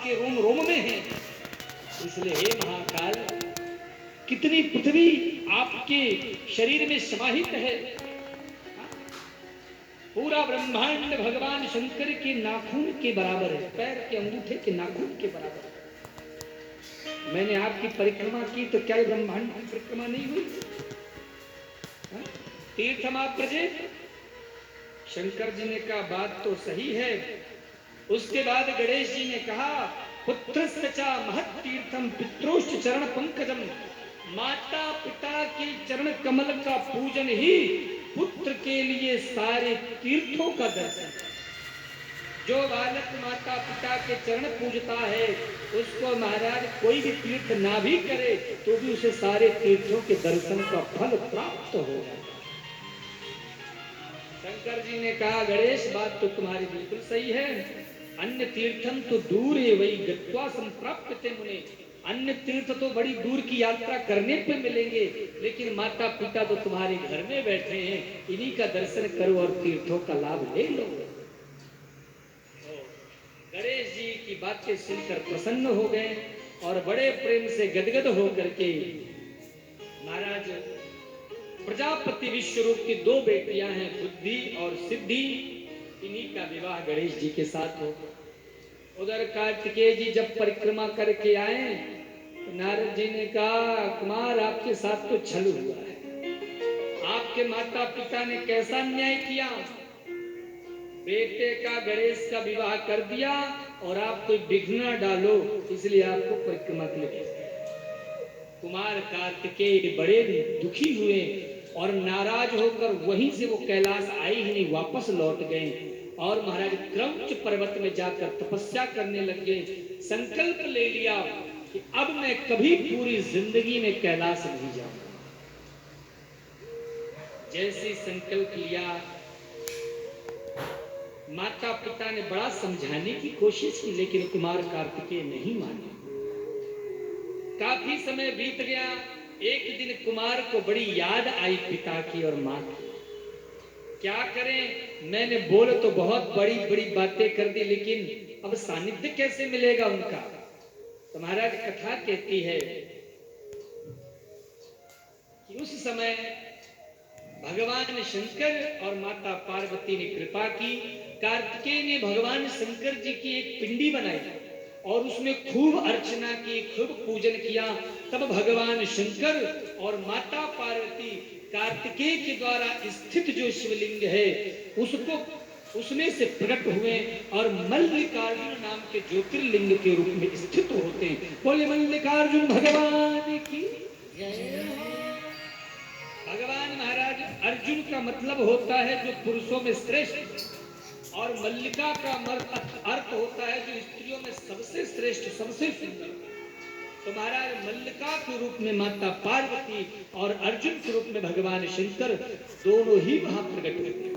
आपके रोम रोम में है। इसलिए हे महाकाल, कितनी पृथ्वी आपके शरीर में समाहित है। पूरा ब्रह्मांड भगवान शंकर के नाखून के बराबर है, पैर के अंगूठे के नाखून के बराबर है। मैंने आपकी परिक्रमा की तो क्या ब्रह्मांड की परिक्रमा नहीं हुई? तीर्थम आप प्रजे। शंकर जी ने कहा बात तो सही है। उसके बाद गणेश जी ने कहा पुत्रश्च महत् तीर्थम पितृष्ट चरण पंकजम। माता पिता के चरण कमल का पूजन ही पुत्र के लिए सारे तीर्थों का दर्शन। जो बालक माता पिता के चरण पूजता है उसको महाराज कोई भी तीर्थ ना भी करे तो भी उसे सारे तीर्थों के दर्शन का फल प्राप्त हो जाता है। शंकर जी ने कहा गणेश बात तो तुम्हारी बिल्कुल सही है। अन्य तीर्थम तो दूर है, वही गत्वा संप्राप्यते मुने। अन्य तीर्थ तो बड़ी दूर की यात्रा करने पे मिलेंगे, लेकिन माता पिता तो तुम्हारे घर में बैठे हैं, इन्हीं का दर्शन करो और तीर्थों का लाभ ले लो। गणेश जी की बातें सुनकर प्रसन्न हो गए और बड़े प्रेम से गदगद होकर के महाराज प्रजापति विश्वरूप की दो बेटियां हैं बुद्धि और सिद्धि, इन्हीं का विवाह गणेश जी के साथ हो। उधर कार्तिकेय जी जब परिक्रमा करके आए तो नारद जी ने कहा कुमार आपके साथ तो छल हुआ है। आपके माता पिता ने कैसा अन्याय किया, बेटे का गणेश का विवाह कर दिया और आप कोई विघ्न डालो, इसलिए आपको परिक्रमा के लिए भेज दिया। कुमार कार्तिकेय बड़े दुखी हुए और नाराज होकर वहीं से वो कैलाश आए ही नहीं, वापस लौट गए और महाराज क्रौंच पर्वत में जाकर तपस्या करने लगे। संकल्प ले लिया कि अब मैं कभी पूरी जिंदगी में कैलाश नहीं जाऊंगा। जैसे संकल्प लिया, माता पिता ने बड़ा समझाने की कोशिश की लेकिन कुमार कार्तिकेय नहीं माने। काफी समय बीत गया। एक दिन कुमार को बड़ी याद आई पिता की और मां की। क्या करें, मैंने बोल तो बहुत बड़ी बड़ी बातें कर दी, लेकिन अब सानिध्य कैसे मिलेगा उनका। तो महाराज कथा कहती है कि उस समय भगवान शंकर और माता पार्वती ने कृपा की। कार्तिकेय ने भगवान शंकर जी की एक पिंडी बनाई और उसमें खूब अर्चना की, खूब पूजन किया। तब भगवान शंकर और माता पार्वती कार्तिकेय के द्वारा स्थित जो शिवलिंग है उसको उसमें से प्रकट हुए और मल्लिकार्जुन नाम के ज्योतिर्लिंग के रूप में स्थित होते हैं। बोले मल्लिकार्जुन भगवान की जय। भगवान महाराज अर्जुन का मतलब होता है जो पुरुषों में श्रेष्ठ, और मल्लिका का अर्थ होता है जो स्त्रियों में सबसे श्रेष्ठ, सबसे सुंदर। तो महाराज मल्लिका के रूप में माता पार्वती और अर्जुन के रूप में भगवान शंकर दोनों ही वहां प्रकट हुए।